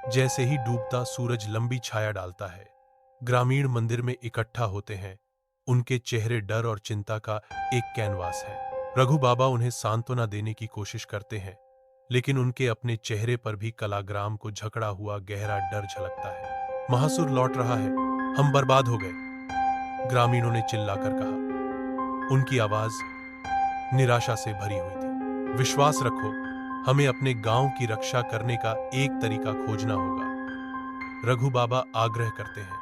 जैसे ही डूबता सूरज लंबी छाया डालता है, ग्रामीण मंदिर में इकट्ठा होते हैं। उनके चेहरे डर और चिंता का एक कैनवास है। रघु बाबा उन्हें सांत्वना देने की कोशिश करते हैं, लेकिन उनके अपने चेहरे पर भी कलाग्राम को झकड़ा हुआ गहरा डर झलकता है। महासुर लौट रहा है, हम बर्बाद हो गए, ग्रामीणों ने चिल्लाकर कहा। उनकी आवाज निराशा से भरी हुई थी। विश्वास रखो, हमें अपने गांव की रक्षा करने का एक तरीका खोजना होगा, रघु बाबा आग्रह करते हैं।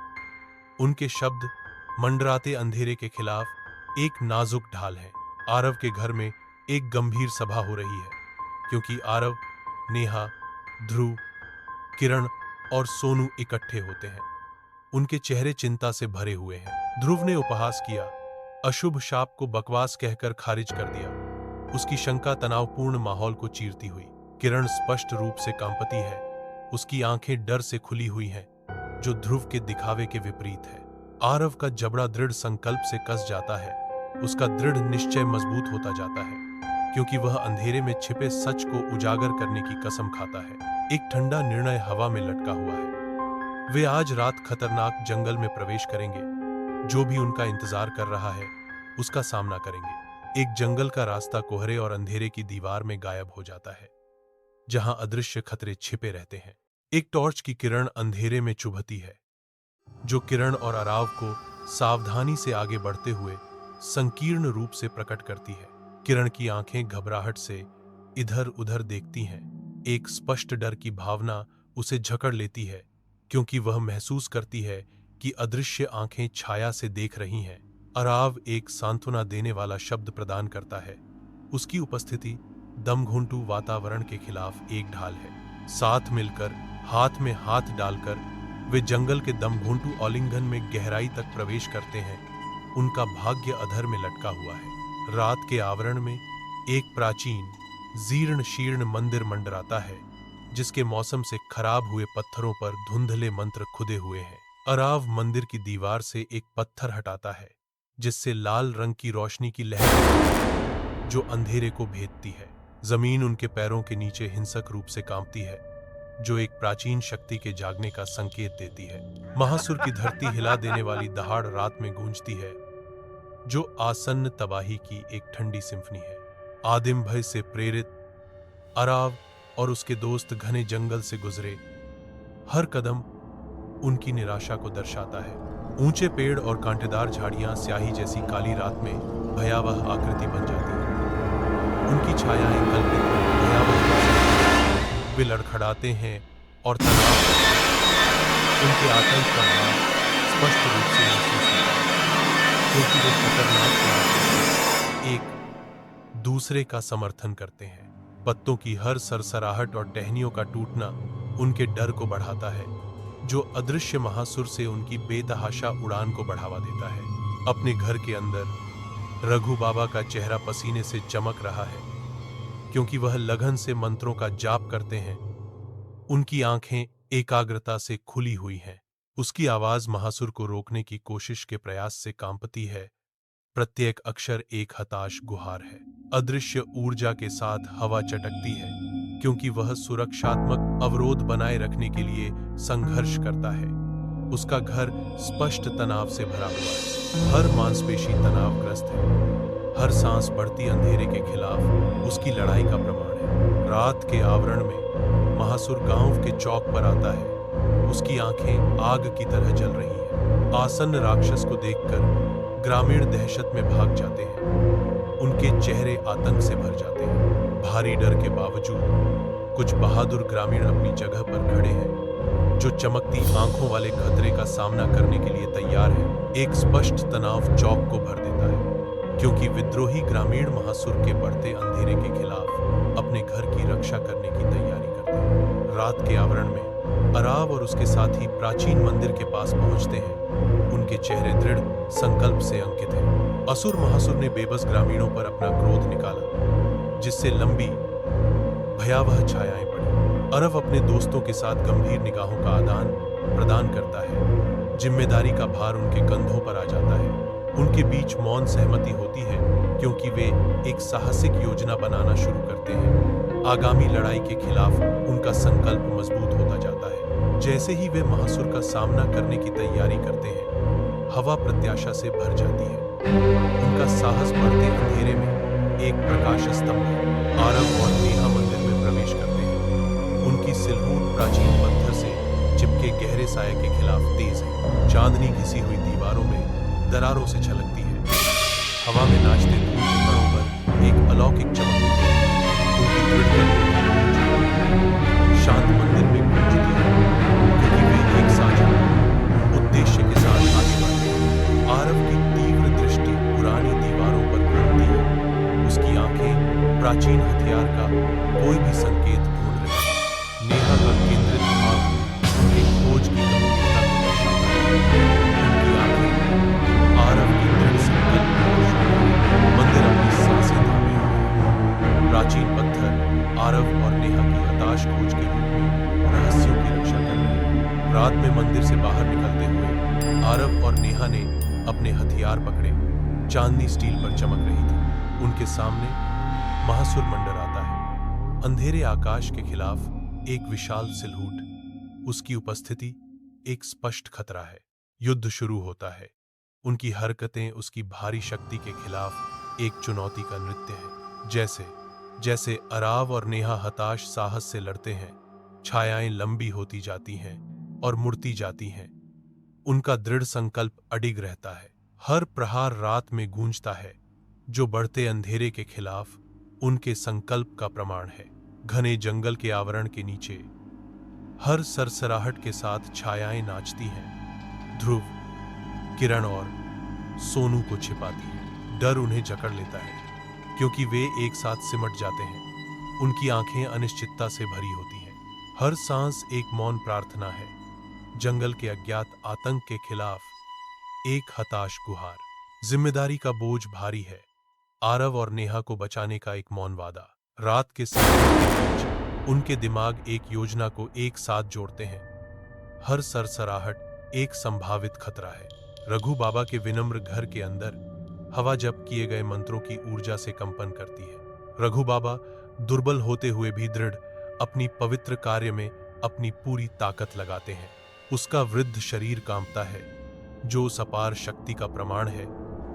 उनके शब्द मंडराते अंधेरे के खिलाफ एक नाजुक ढाल है। आरव के घर में एक गंभीर सभा हो रही है, क्योंकि आरव, नेहा, ध्रुव, किरण और सोनू इकट्ठे होते हैं। उनके चेहरे चिंता से भरे हुए हैं। ध्रुव ने उपहास किया, अशुभ शाप को बकवास कहकर खारिज कर दिया। उसकी शंका तनावपूर्ण माहौल को चीरती हुई। किरण स्पष्ट रूप से कांपती है, उसकी आंखें डर से खुली हुई हैं, जो ध्रुव के दिखावे के विपरीत है। आरव का जबड़ा दृढ़ संकल्प से कस जाता है, उसका दृढ़ निश्चय मजबूत होता जाता है, क्योंकि वह अंधेरे में छिपे सच को उजागर करने की कसम खाता है। एक ठंडा निर्णय हवा में लटका हुआ है। वे आज रात खतरनाक जंगल में प्रवेश करेंगे। जो भी उनका इंतजार कर रहा है, उसका सामना करेंगे। एक जंगल का रास्ता कोहरे और अंधेरे की दीवार में गायब हो जाता है, जहां अदृश्य खतरे छिपे रहते हैं। एक टॉर्च की किरण अंधेरे में चुभती है, जो किरण और अराव को सावधानी से आगे बढ़ते हुए संकीर्ण रूप से प्रकट करती है। किरण की आंखें घबराहट से इधर उधर देखती हैं। एक स्पष्ट डर की भावना उसे जकड़ लेती है, क्योंकि वह महसूस करती है कि अदृश्य आंखें छाया से देख रही हैं। अराव एक सांत्वना देने वाला शब्द प्रदान करता है। उसकी उपस्थिति दमघुंटू वातावरण के खिलाफ एक ढाल है। साथ मिलकर, हाथ में हाथ डालकर वे जंगल के दमघुंटू आलिंगन में गहराई तक प्रवेश करते हैं। उनका भाग्य अधर में लटका हुआ है। रात के आवरण में एक प्राचीन, जीर्ण शीर्ण मंदिर मंडराता है, जिसके मौसम से खराब हुए पत्थरों पर धुंधले मंत्र खुदे हुए हैं। अराव मंदिर की दीवार से एक पत्थर हटाता है, जिससे लाल रंग की रोशनी की लहर जो अंधेरे को भेदती है। जमीन उनके पैरों के नीचे हिंसक रूप से कांपती है, जो एक प्राचीन शक्ति के जागने का संकेत देती है। महासुर की धरती हिला देने वाली दहाड़ रात में गूंजती है, जो आसन्न तबाही की एक ठंडी सिम्फनी है। आदिम भय से प्रेरित अराव और उसके दोस्त घने जंगल से गुजरे। हर कदम उनकी निराशा को दर्शाता है। ऊंचे पेड़ और कांटेदार झाड़ियां स्याही जैसी काली रात में भयावह आकृति बन जाती हैं। उनकी छायाएं कल्पित भयावह, वे लड़खड़ाते हैं और तनाव करते हैं। उनके आतंक का भाव स्पष्ट रूप से महसूस होता है, क्योंकि वे खतरनाक एक दूसरे का समर्थन करते हैं। पत्तों की हर सरसराहट और टहनियों का टूटना उनके डर को बढ़ाता है, जो अदृश्य महासुर से उनकी बेतहाशा उड़ान को बढ़ावा देता है। अपने घर के अंदर रघु बाबा का चेहरा पसीने से चमक रहा है, क्योंकि वह लगन से मंत्रों का जाप करते हैं। उनकी आंखें एकाग्रता से खुली हुई हैं। उसकी आवाज महासुर को रोकने की कोशिश के प्रयास से कांपती है। प्रत्येक अक्षर एक हताश गुहार है। अदृश्य ऊर्जा के साथ हवा चटकती है, क्योंकि वह सुरक्षात्मक अवरोध बनाए रखने के लिए संघर्ष करता है। उसका घर स्पष्ट तनाव से भरा हुआ है। हर मांसपेशी तनावग्रस्त है। हर सांस बढ़ती अंधेरे के खिलाफ उसकी लड़ाई का प्रमाण है। रात के आवरण में महासुर गांव के चौक पर आता है। उसकी आंखें आग की तरह जल रही हैं। आसन्न राक्षस को देखकर ग्रामीण दहशत में भाग जाते हैं। उनके चेहरे आतंक से भर जाते हैं। भारी डर के बावजूद कुछ बहादुर ग्रामीण अपनी जगह पर खड़े हैं, जो चमकती आंखों वाले खतरे का सामना करने के लिए तैयार हैं। एक स्पष्ट तनाव चौक को भर देता है, क्योंकि विद्रोही ग्रामीण महासुर के बढ़ते अंधेरे के खिलाफ अपने घर की रक्षा करने की तैयारी करते हैं। रात के आवरण में अराव और उसके साथी प्राचीन मंदिर के पास पहुंचते हैं। उनके चेहरे दृढ़ संकल्प से अंकित हैं। असुर महासुर ने बेबस ग्रामीणों पर अपना क्रोध निकाला, जिससे लंबी भयावह छायाएं पड़ी। अरव अपने दोस्तों के साथ गंभीर निगाहों का आदान प्रदान करता है। जिम्मेदारी का भार उनके कंधों पर आ जाता है। उनके बीच मौन सहमति होती है, क्योंकि वे एक साहसिक योजना बनाना शुरू करते हैं। आगामी लड़ाई के खिलाफ उनका संकल्प मजबूत होता जाता है। जैसे ही वे महासुर का सामना करने की तैयारी करते हैं, हवा प्रत्याशा से भर जाती है। उनका साहस बढ़ते अंधेरे में एक प्रकाश स्तंभ आरव और नेहा मंदिर में प्रवेश करते हैं। उनकी सिलहूट प्राचीन पत्थर से चिपके गहरे साये के खिलाफ तेज है। चांदनी घिसी हुई दीवारों में दरारों से छलकती है। हवा में नाचते धूल के कणों पर एक अलौकिक चमक होती है। उनकी दृढ़ता शांत मंदिर में गूंजती है, क्योंकि वे एक साझा उद्देश्य के साथ आगे बढ़ते हैं। आरव की तीव्र दृष्टि पुरानी दीवारों पर घूमती है। उसकी आंखें प्राचीन हथियार का कोई भी संकेत ढूंढ रही हैं। नेहा का केंद्रित भाव उनकी खोज की गंभीरता को दर्शाता है। उनकी आंखें आरव की दृढ़ संकल्प को दर्शाती हैं। मंदिर अपनी सांसें थामे हुए है। प्राचीन पत्थर आरव और नेहा की हताश खोज के रूप में रहस्यों की रक्षा कर रहे हैं। रात में मंदिर से बाहर निकलते हुए आरव और नेहा ने अपने हथियार पकड़े। चांदनी स्टील पर चमक रही थी। उनके सामने महासुर मंडर आता है, अंधेरे आकाश के खिलाफ एक विशाल सिलहूट। उसकी उपस्थिति एक स्पष्ट खतरा है। युद्ध शुरू होता है। उनकी हरकतें उसकी भारी शक्ति के खिलाफ एक चुनौती का नृत्य है। जैसे जैसे अराव और नेहा हताश साहस से लड़ते हैं, छायाएं लंबी होती जाती हैं और मुड़ती जाती हैं। उनका दृढ़ संकल्प अडिग रहता है। हर प्रहार रात में गूंजता है, जो बढ़ते अंधेरे के खिलाफ उनके संकल्प का प्रमाण है। घने जंगल के आवरण के नीचे हर सरसराहट के साथ छायाएं नाचती हैं। ध्रुव, किरण और सोनू को छिपाती है। डर उन्हें जकड़ लेता है, क्योंकि वे एक साथ सिमट जाते हैं। उनकी आंखें अनिश्चितता से भरी होती हैं। हर सांस एक मौन प्रार्थना है। जंगल के अज्ञात आतंक के खिलाफ एक हताश गुहार। जिम्मेदारी का बोझ भारी है। आरव और नेहा को बचाने का एक मौन वादा। रात के सन्नाटे के बीच उनके दिमाग एक योजना को एक साथ जोड़ते हैं। हर सरसराहट एक संभावित खतरा है। रघु बाबा के विनम्र घर के अंदर हवा जप किए गए मंत्रों की ऊर्जा से कंपन करती है। रघु बाबा दुर्बल होते हुए भी दृढ़ अपनी पवित्र कार्य में अपनी पूरी ताकत लगाते हैं। उसका वृद्ध शरीर कांपता है, जो उस अपार शक्ति का प्रमाण है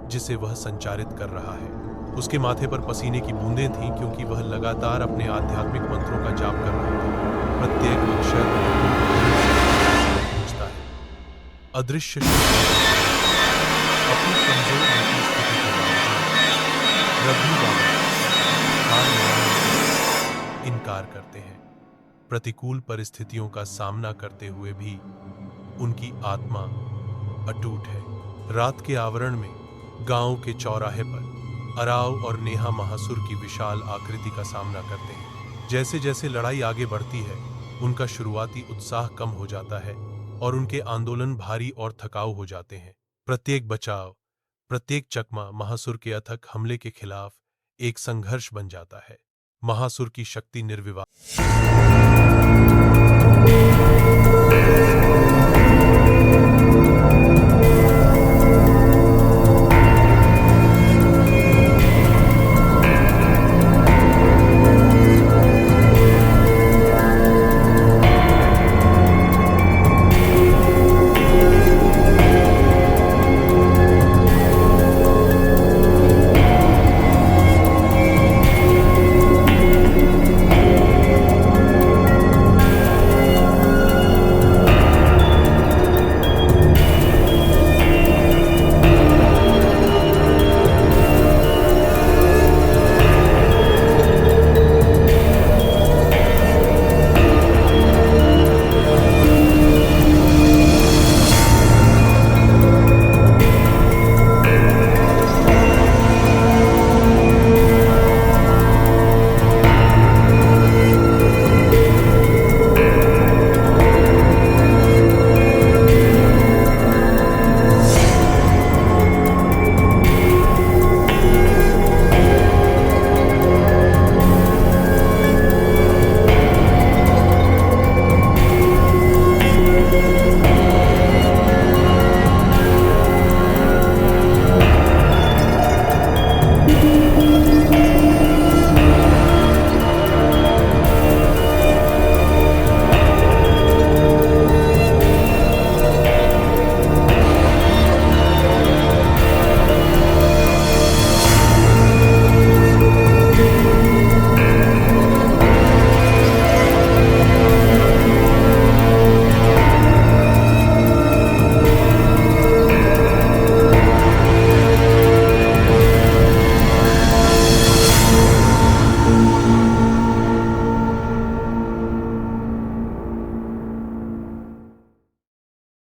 जिसे वह संचारित कर रहा है। उसके माथे पर पसीने की बूंदें थीं, क्योंकि वह लगातार अपने आध्यात्मिक मंत्रों का जाप कर रहा था। प्रत्येक अक्षर पूछता है। अदृश्य अपनी कमजोर होती स्थिति के बावजूद रघु बाबा हार मानने से इनकार करते हैं। प्रतिकूल परिस्थितियों का सामना करते हुए भी उनकी आत्मा अटूट है। रात के आवरण में गांव के चौराहे पर अराव और नेहा महासुर की विशाल आकृति का सामना करते हैं। जैसे जैसे लड़ाई आगे बढ़ती है, उनका शुरुआती उत्साह कम हो जाता है और उनके आंदोलन भारी और थकाऊ हो जाते हैं। प्रत्येक बचाव, प्रत्येक चकमा महासुर के अथक हमले के खिलाफ एक संघर्ष बन जाता है। महासुर की शक्ति निर्विवाद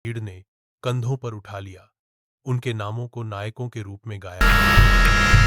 भीड़ ने कंधों पर उठा लिया, उनके नामों को नायकों के रूप में गाया।